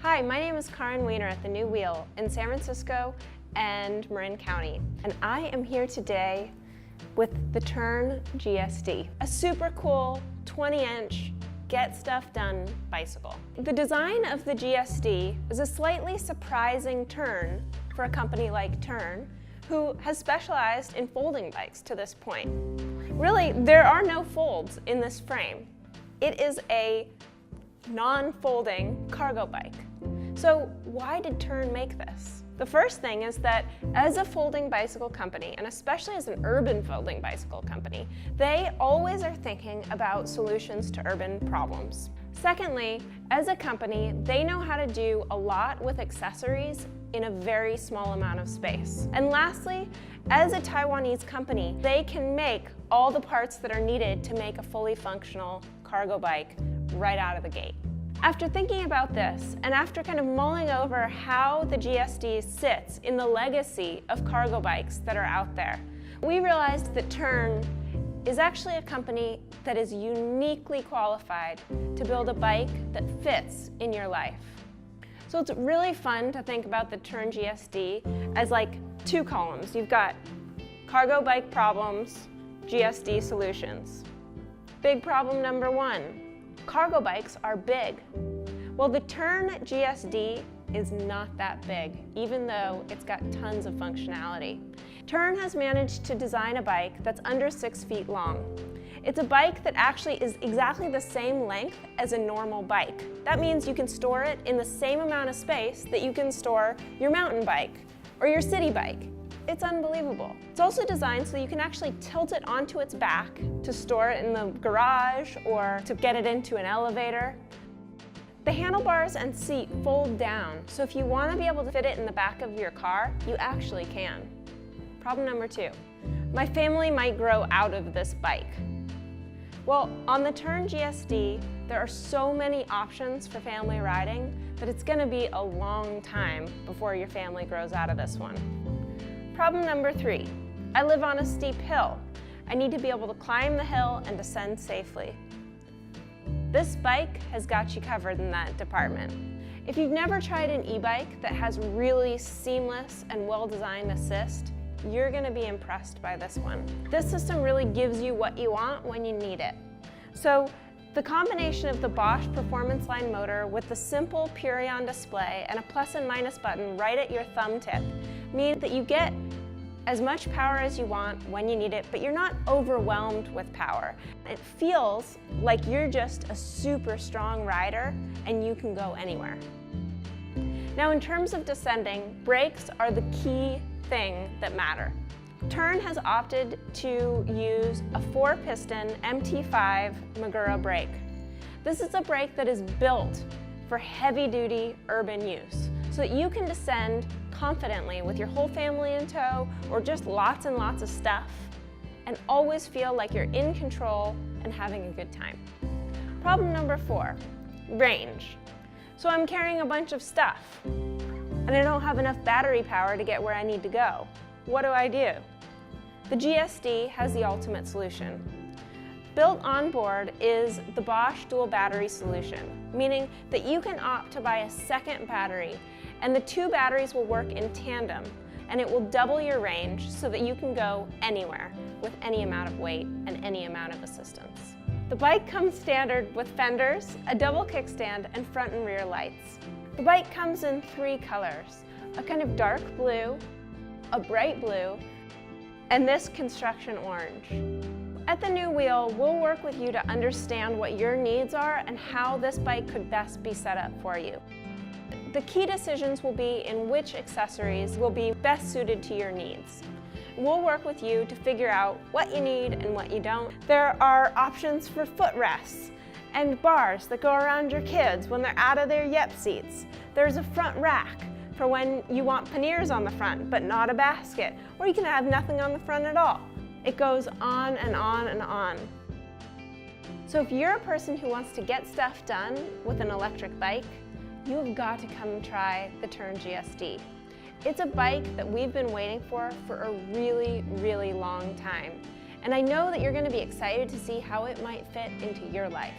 Hi, my name is Karin Weiner at The New Wheel in San Francisco and Marin County, and I am here today with the Tern GSD, a super cool 20-inch get stuff done bicycle. The design of the GSD is a slightly surprising turn for a company like Tern, who has specialized in folding bikes to this point. Really, there are no folds in this frame. It is a non-folding cargo bike. So why did Tern make this? The first thing is that as a folding bicycle company, and especially as an urban folding bicycle company, they always are thinking about solutions to urban problems. Secondly, as a company, they know how to do a lot with accessories in a very small amount of space. And lastly, as a Taiwanese company, they can make all the parts that are needed to make a fully functional cargo bike right out of the gate. After thinking about this, and after kind of mulling over how the GSD sits in the legacy of cargo bikes that are out there, we realized that Tern is actually a company that is uniquely qualified to build a bike that fits in your life. So it's really fun to think about the Tern GSD as like two columns. You've got cargo bike problems, GSD solutions. Big problem number one. Cargo bikes are big. Well, the Tern GSD is not that big, even though it's got tons of functionality. Tern has managed to design a bike that's under 6 feet long. It's a bike that actually is exactly the same length as a normal bike. That means you can store it in the same amount of space that you can store your mountain bike or your city bike. It's unbelievable. It's also designed so you can actually tilt it onto its back to store it in the garage or to get it into an elevator. The handlebars and seat fold down, so if you want to be able to fit it in the back of your car, you actually can. Problem number two, my family might grow out of this bike. Well, on the Tern GSD, there are so many options for family riding that it's going to be a long time before your family grows out of this one. Problem number three, I live on a steep hill. I need to be able to climb the hill and descend safely. This bike has got you covered in that department. If you've never tried an e-bike that has really seamless and well-designed assist, you're going to be impressed by this one. This system really gives you what you want when you need it. So the combination of the Bosch Performance Line motor with the simple Purion display and a plus and minus button right at your thumb tip means that you get as much power as you want when you need it, but you're not overwhelmed with power. It feels like you're just a super strong rider and you can go anywhere. Now, in terms of descending, brakes are the key thing that matter. Tern has opted to use a 4-piston MT5 Magura brake. This is a brake that is built for heavy-duty urban use, so that you can descend confidently with your whole family in tow or just lots and lots of stuff and always feel like you're in control and having a good time. Problem number four, range. So I'm carrying a bunch of stuff and I don't have enough battery power to get where I need to go. What do? The GSD has the ultimate solution. Built on board is the Bosch dual battery solution, meaning that you can opt to buy a second battery, and the two batteries will work in tandem, and it will double your range so that you can go anywhere with any amount of weight and any amount of assistance. The bike comes standard with fenders, a double kickstand, and front and rear lights. The bike comes in 3 colors, a kind of dark blue, a bright blue, and this construction orange. At The New Wheel, we'll work with you to understand what your needs are and how this bike could best be set up for you. The key decisions will be in which accessories will be best suited to your needs. We'll work with you to figure out what you need and what you don't. There are options for footrests and bars that go around your kids when they're out of their yep seats. There's a front rack for when you want panniers on the front but not a basket, or you can have nothing on the front at all. It goes on and on and on. So if you're a person who wants to get stuff done with an electric bike, you've got to come try the Tern GSD. It's a bike that we've been waiting for a really, really long time. And I know that you're going to be excited to see how it might fit into your life.